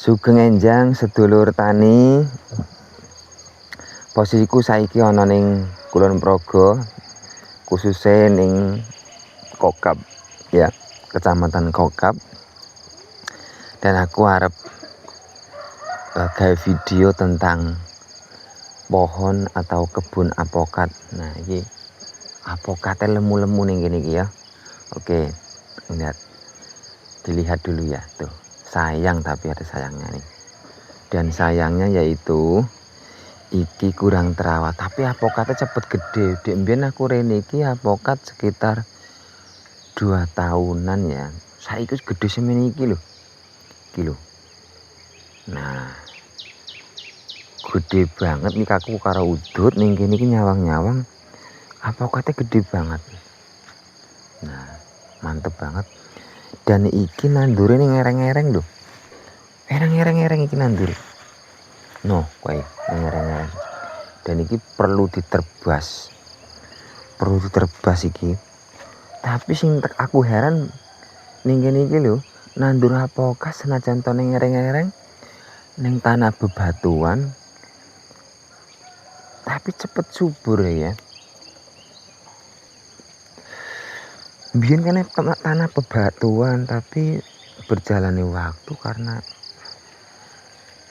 Sugeng enjang sedulur tani. Posisiku saiki ana ning Kulon Progo, khususnya ning Kokap ya, Kecamatan Kokap. Dan aku arep gawe video tentang pohon atau kebun apokat. Nah, iki apokatnya lemu-lemu ning kene iki ya. Oke, lihat. Dilihat dulu ya, tuh. Sayang tapi ada sayangnya nih. Dan sayangnya yaitu iki kurang terawat, tapi apokatnya cepet gede. Dek mbiyen aku rene iki apokat sekitar 2 tahunan ya. Saiki wis gede semene iki lho. Iki lho. Nah, gede banget nih aku karo udut ning kene iki nyawang-nyawang. Apokatnya gede banget. Nah, mantep banget. Dan iki nandure ning ngereng-ngereng lho. Ereng-ereng iki nandure. No, kowe ngereng-ngereng. Dan iki perlu diterbas. Iki. Tapi sing aku heran ning kene iki lho, nandur apokat senajan to ning ngereng-ngereng ning tanah bebatuan tapi cepet subur ya. Biyen kene tanah bebatuan tapi berjalannya waktu karena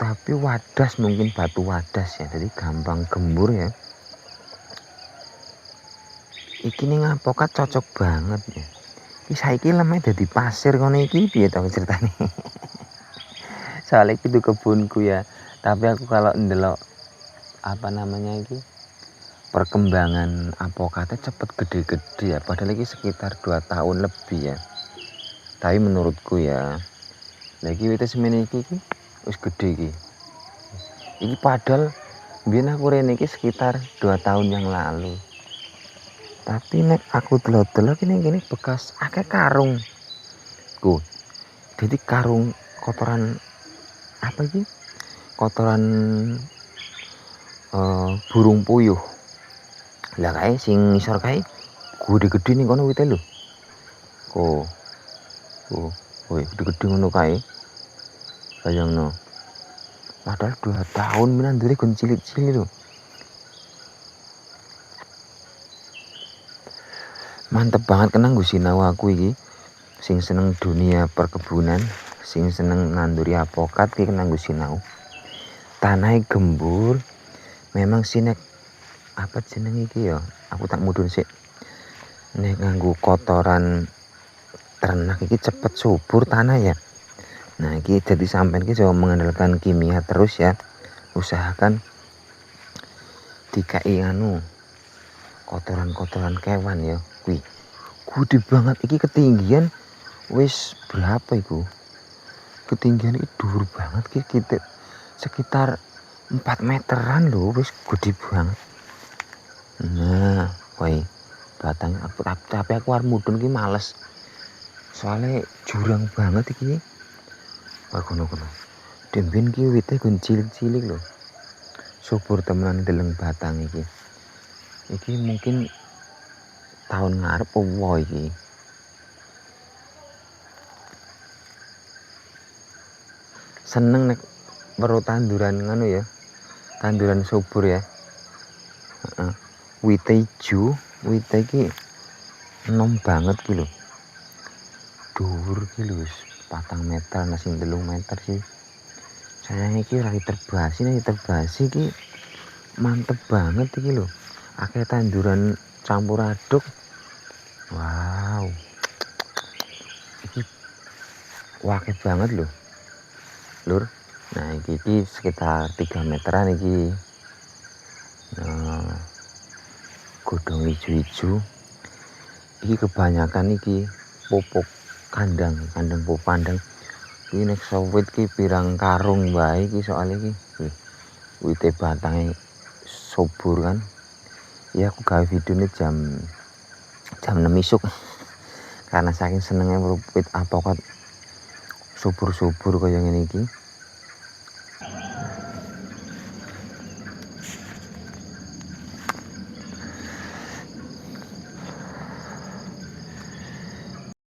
tapi wadas, mungkin batu wadas ya, jadi gampang gembur ya. Iki ning apokat cocok banget ya. Iki saiki lemah dadi pasir ngono iki piye to ceritane. Soalnya itu kebunku ya. Tapi aku kalau ndelok apa namanya iki perkembangan apokatnya cepet gede-gede ya. Padahal iki sekitar 2 tahun lebih ya. Tapi menurutku ya, lagi wite semene iki wis gede iki. Iki padahal biyen aku rene iki sekitar 2 tahun yang lalu. Tapi nek aku delok-delok ini gini bekas akeh karung. Jadi karung kotoran apa iki? Kotoran burung puyuh. Lah kae sing ngisor kae gede-gede ning kono wite lho. Gede-gede ngono kae. Bayangno. Padahal 2 tahun menanduri gon cilik-cilik lho. Mantep banget kena nggo sinau aku iki. Sing seneng dunia perkebunan, sing seneng nanduri apokat iki kena nggo sinau. Tanahnya gembur. Memang sinek apa jeneng iki ya? Aku tak mudhun sik. Nek nganggo kotoran ternak iki cepet subur tanah ya. Nah, iki jadi sampean iki coba mengandalkan kimia terus ya. Usahakan dikai kotoran-kotoran kewan ya. Kuwi gede banget iki, ketinggian wis berapa iku? Ketinggian iki dhuwur banget iki, sekitar 4 meteran lho, wis gede banget. Nah, kowe batang tapi aku arep mudhun ki males. Soalnya jurang banget iki. Wah, kono-kono. Demben ki wite gon cilik-cilik lho. Subur temenan deleng batang iki. Iki mungkin tahun ngarep opo iki. Seneng nek weruh tanduran ngono ya. Tanduran subur ya. Heeh. Wite ijo, wite iki enom banget ki lho. Dhuwur ki lho wis 4 meter, nasi 3 meter sih. Sayang iki ora diterbasi iki mantep banget iki lho. Akeh tanduran campur aduk. Wow. Iki wakeh banget lho. Lur. Nah, iki sekitar 3 meteran iki. Nah, godhong ijo-ijo. Iki kebanyakan iki pupuk kandang pupuk pandang. Iki nek sawit ki pirang karung wae iki soal iki. Wite batange subur kan. Ya aku gawe videone jam 6 isuk. Karena saking senenge wit apokat subur-subur kaya ngene iki.